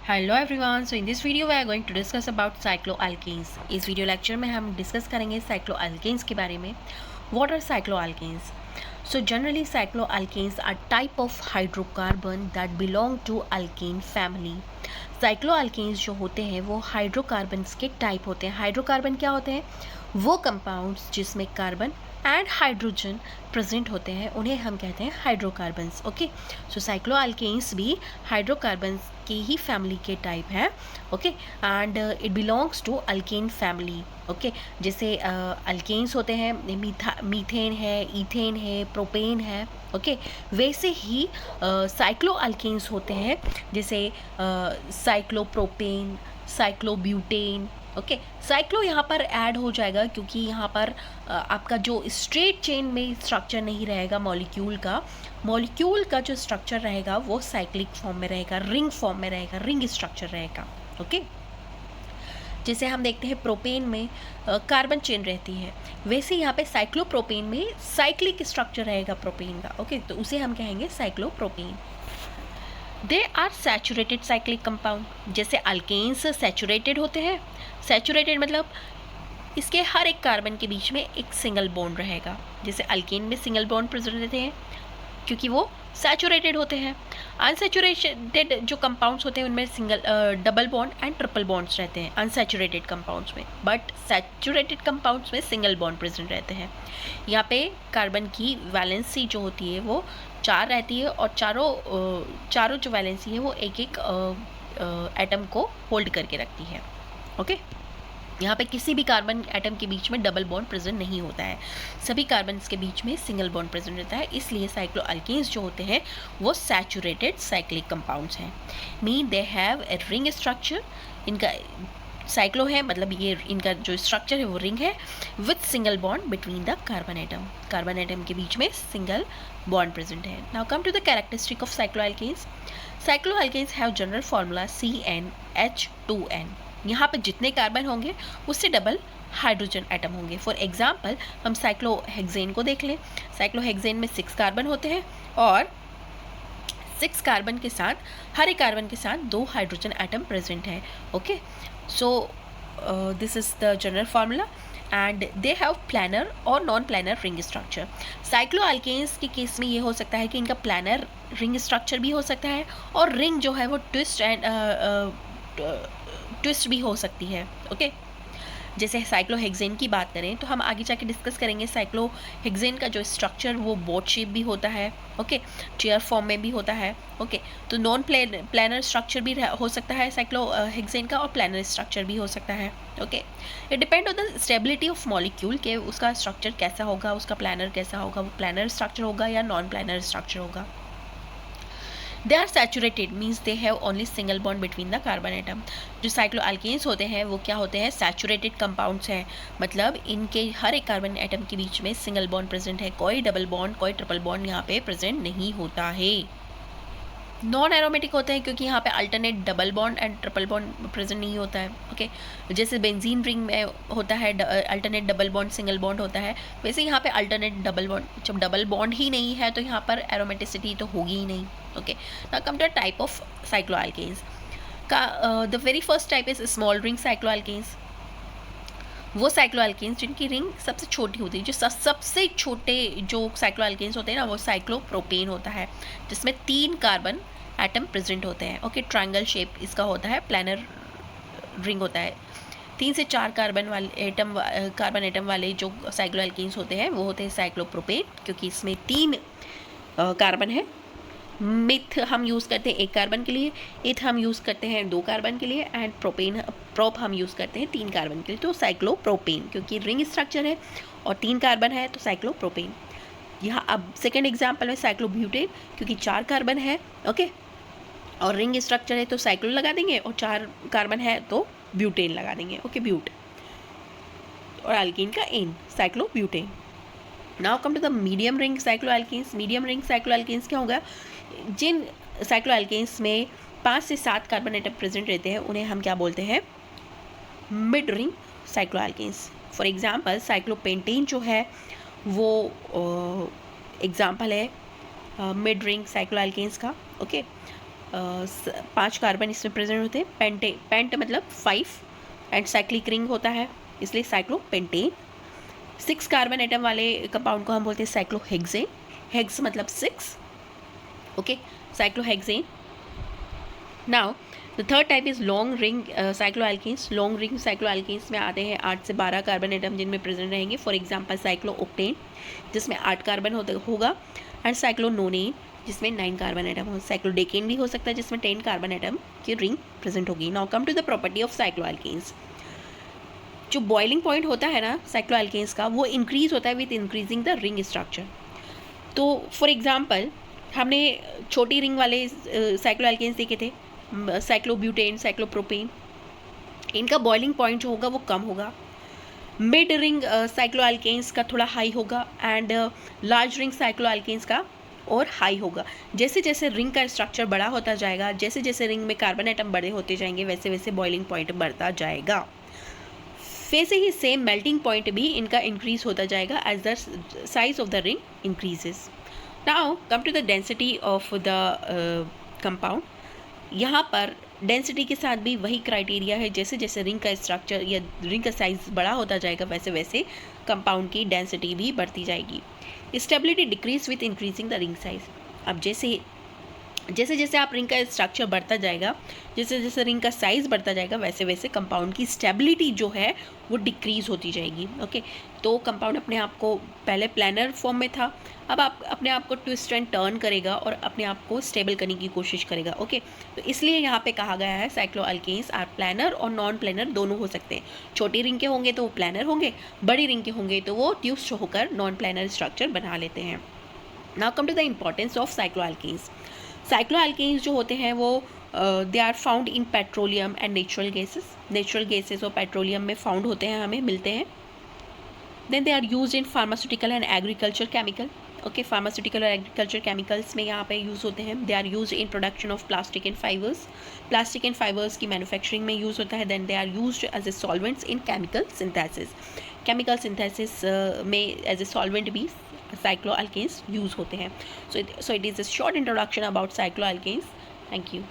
Hello everyone, so in this video we are going to discuss about cycloalkanes. इस video lecture में हम discuss करेंगे cycloalkanes के बारे में। What are cycloalkanes? So generally cycloalkanes are type of hydrocarbon that belong to alkane family. Cycloalkanes जो होते हैं वो हाइड्रोकार्बन्स के टाइप होते हैं। हाइड्रोकार्बन क्या होते हैं? वो कंपाउंड्स जिसमें कार्बन एंड हाइड्रोजन प्रेजेंट होते हैं उन्हें हम कहते हैं हाइड्रोकार्बन्स। ओके, सो साइक्लोअल्केन्स भी हाइड्रोकार्बन्स की ही फैमिली के टाइप हैं। Okay, and it belongs to alkane family. Okay, जैसे अल्केन्स होते हैं, मीथेन है, इथेन है, प्रोपेन है। ओके, वैसे ही साइक्लोअल्केन्स होते हैं, जैसे साइक्लोप्रोपेन, साइक्लोब्यूटेन। ओके, साइक्लो यहाँ पर ऐड हो जाएगा क्योंकि यहाँ पर आपका जो स्ट्रेट चेन में स्ट्रक्चर नहीं रहेगा मॉलिक्यूल का जो स्ट्रक्चर रहेगा वो साइक्लिक फॉर्म में रहेगा, रिंग फॉर्म में रहेगा, रिंग स्ट्रक्चर रहेगा। ओके, जैसे हम देखते हैं प्रोपेन में कार्बन चेन रहती है, वैसे यहाँ पे साइक्लोप्रोपेन में साइक्लिक स्ट्रक्चर रहेगा प्रोपेन का। ओके, तो उसे हम कहेंगे cyclopropane. They are saturated cyclic compound. जैसे अल्केन्स सैचुरेटेड होते हैं, सैचुरेटेड मतलब इसके हर एक कार्बन के बीच में एक सिंगल बॉन्ड रहेगा। जैसे अल्केन में सिंगल बॉन्ड प्रेजेंट रहते हैं क्योंकि वो सैचुरेटेड होते हैं। अनसैचुरेटेड जो कंपाउंड्स होते हैं उनमें single double bond and triple bonds रहते हैं अनसैचुरेटेड कंपाउंड्स में, बट सैचुरेटेड कंपाउंड्स में सिंगल बॉन्ड प्रेजेंट रहते हैं। यहाँ पे कार्बन की वैलेंसी जो होती है वो 4 रहती है और चारों जो वैलेंसी है वो एक एक एटम को होल्ड करके रखती है। ओके, यहाँ पे किसी भी कार्बन एटम के बीच में डबल बॉन्ड प्रेजेंट नहीं होता है, सभी कार्बन्स के बीच में सिंगल बॉन्ड प्रेजेंट रहता है। इसलिए साइक्लोअल्केन्स जो होते हैं वो सैचुरेटेड साइक्लिक कंपाउंड्स हैं। Mean they have a ring structure. इनका साइक्लो है मतलब ये इनका जो स्ट्रक्चर है वो रिंग है with single bond between the carbon atom के बीच में सिंगल बॉन्ड प्रेजेंट है। Now come to the characteristic of cycloalkanes. Cycloalkanes have general formula CnH2n। यहाँ पे जितने कार्बन होंगे उससे डबल हाइड्रोजन एटम होंगे। फॉर एग्जाम्पल हम साइक्लोहेक्सेन को देख लें। साइक्लोहेक्सेन में 6 कार्बन होते हैं और 6 कार्बन के साथ हर एक कार्बन के साथ 2 हाइड्रोजन एटम प्रेजेंट है। Okay, so this is the general formula and they have planar और non planar ring structure. Cycloalkanes के केस में ये हो सकता है कि इनका प्लानर रिंग स्ट्रक्चर भी हो सकता है और रिंग जो है वो ट्विस्ट भी हो सकती है। ओके, जैसे साइक्लोहेक्सेन की बात करें तो हम आगे जाके डिस्कस करेंगे। साइक्लोहेक्सेन का जो स्ट्रक्चर वो बोट शेप भी होता है। ओके, चेयर फॉर्म में भी होता है। ओके, तो नॉन प्लानर स्ट्रक्चर भी हो सकता है साइक्लोहेक्सेन का और प्लानर स्ट्रक्चर भी हो सकता है। Okay, it depend on the stability of molecule के उसका स्ट्रक्चर कैसा होगा, उसका प्लानर कैसा होगा, वो प्लानर स्ट्रक्चर होगा या नॉन प्लानर स्ट्रक्चर होगा। They are saturated means they have only single bond between the carbon atom. जो साइक्लोअल्केन्स होते हैं वो क्या होते हैं? सैचुरेटेड कंपाउंड्स हैं, मतलब इनके हर एक कार्बन एटम के बीच में सिंगल बॉन्ड प्रेजेंट है, कोई डबल बॉन्ड कोई ट्रिपल बॉन्ड यहाँ पे प्रेजेंट नहीं होता है। नॉन एरोमेटिक होते हैं क्योंकि यहाँ पे alternate double bond and triple bond present नहीं होता है। ओके, जैसे बेंजीन रिंग में होता है alternate double bond single bond होता है, वैसे यहाँ पे अल्टरनेट डबल बॉन्ड, जब डबल बॉन्ड ही नहीं है तो यहाँ पर एरोमेटिसिटी तो होगी ही नहीं। Okay, now come to type of cycloalkanes का। The very first type is small ring cycloalkanes. वो साइक्लोअल्केन्स जिनकी रिंग सबसे छोटी होती है, जो सबसे छोटे जो साइक्लोअल्केन्स होते हैं ना वो साइक्लोप्रोपेन होता है, जिसमें 3 कार्बन एटम प्रेजेंट होते हैं। ओके, ट्रायंगल शेप इसका होता है, प्लानर रिंग होता है। 3 से 4 कार्बन एटम वाले जो साइक्लोअल्केन्स होते हैं वो होते हैं साइक्लोप्रोपेन, क्योंकि इसमें 3 कार्बन है। मिथ हम यूज़ करते हैं 1 कार्बन के लिए, इथ हम यूज़ करते हैं 2 कार्बन के लिए एंड प्रोप हम यूज़ करते हैं 3 कार्बन के लिए। तो साइक्लोप्रोपेन क्योंकि रिंग स्ट्रक्चर है और 3 कार्बन है तो साइक्लोप्रोपेन। यहाँ अब सेकेंड एग्जाम्पल में साइक्लोब्यूटेन क्योंकि 4 कार्बन है। ओके, और रिंग स्ट्रक्चर है तो साइक्लो लगा देंगे और 4 कार्बन है तो ब्यूटेन लगा देंगे। ओके, ब्यूट और अल्कीन का एन cyclobutane. Now come to the medium ring cycloalkanes. Medium ring cycloalkanes क्या होगा? जिन साइक्लोअल्केन्स में 5 से 7 कार्बन एटम प्रेजेंट रहते हैं उन्हें हम क्या बोलते हैं? Mid ring cycloalkanes. For example cyclopentane जो है वो एग्जांपल है मिड रिंग साइक्लोअल्केन्स का। ओके, 5 कार्बन इसमें प्रेजेंट होते हैं। पेंट मतलब 5 एंड साइक्लिक रिंग होता है, इसलिए साइक्लोपेंटेन। 6 कार्बन एटम वाले कंपाउंड को हम बोलते हैं साइक्लोहेक्सेन। हेक्स मतलब 6, okay, cyclohexane. Now the third type is long ring cycloalkenes. Long ring cycloalkenes में आते हैं 8 से 12 कार्बन एटम जिनमें प्रेजेंट रहेंगे। फॉर एग्जांपल साइक्लोओक्टेन जिसमें 8 कार्बन होगा, एंड साइक्लोनोनेन जिसमें 9 कार्बन एटम हो। साइक्लोडेकेन भी हो सकता है जिसमें 10 कार्बन एटम की रिंग प्रेजेंट होगी। Now come to the property of cycloalkanes. जो बॉइलिंग पॉइंट होता है ना साइक्लोएल्केन्स का, वो इंक्रीज होता है with increasing the ring structure. तो फॉर एग्जांपल हमने छोटी रिंग वाले साइक्लोएल्केन्स देखे थे, साइक्लोब्यूटेन, साइक्लोप्रोपेन। इनका बॉइलिंग पॉइंट जो होगा वो कम होगा। मिड रिंग साइक्लोएल्केन्स का थोड़ा हाई होगा, एंड लार्ज रिंग साइक्लोएल्केन्स का और हाई होगा। जैसे जैसे रिंग का स्ट्रक्चर बड़ा होता जाएगा, जैसे जैसे रिंग में कार्बन एटम बड़े होते जाएंगे, वैसे वैसे बॉइलिंग पॉइंट बढ़ता जाएगा। वैसे ही सेम मेल्टिंग पॉइंट भी इनका इंक्रीज होता जाएगा as the size of the ring increases. Now come to the density of the compound. यहाँ पर डेंसिटी के साथ भी वही क्राइटेरिया है, जैसे जैसे रिंग का स्ट्रक्चर या रिंग का साइज बड़ा होता जाएगा, वैसे वैसे कंपाउंड की डेंसिटी भी बढ़ती जाएगी। Stability decrease with increasing the ring size. अब जैसे जैसे आप रिंग का स्ट्रक्चर बढ़ता जाएगा, जैसे जैसे रिंग का साइज़ बढ़ता जाएगा, वैसे वैसे कंपाउंड की स्टेबिलिटी जो है वो डिक्रीज़ होती जाएगी। ओके, तो कंपाउंड अपने आप को पहले प्लानर फॉर्म में था, अब आप अपने आप को ट्विस्ट एंड टर्न करेगा और अपने आप को स्टेबल करने की कोशिश करेगा। ओके, तो इसलिए यहाँ पे कहा गया है साइक्लोएल्केन्स आर प्लानर और नॉन प्लानर दोनों हो सकते हैं। छोटी रिंग के होंगे तो वो प्लानर होंगे, बड़ी रिंग के होंगे तो वो ट्विस्ट होकर नॉन प्लानर स्ट्रक्चर बना लेते हैं। Now come to the importance of cycloalkanes. Cycloalkanes जो होते हैं वो they are found in petroleum and natural gases. Natural gases और पेट्रोलियम में फाउंड होते हैं, हमें मिलते हैं। Then they are use in pharmaceutical and agriculture chemical. Okay, pharmaceutical और एग्रीकल्चर केमिकल्स में यहाँ पे यूज़ होते हैं। They are use in production of plastic and fibres. Plastic and fibres की मैन्युफैक्चरिंग में यूज़ होता है। Then they are use as a solvents in chemical synthesis. Chemical synthesis में एज ए सॉल्वेंट भी साइक्लोएल्केन्स यूज़ होते हैं। So it is a short introduction about cycloalkanes. Thank you.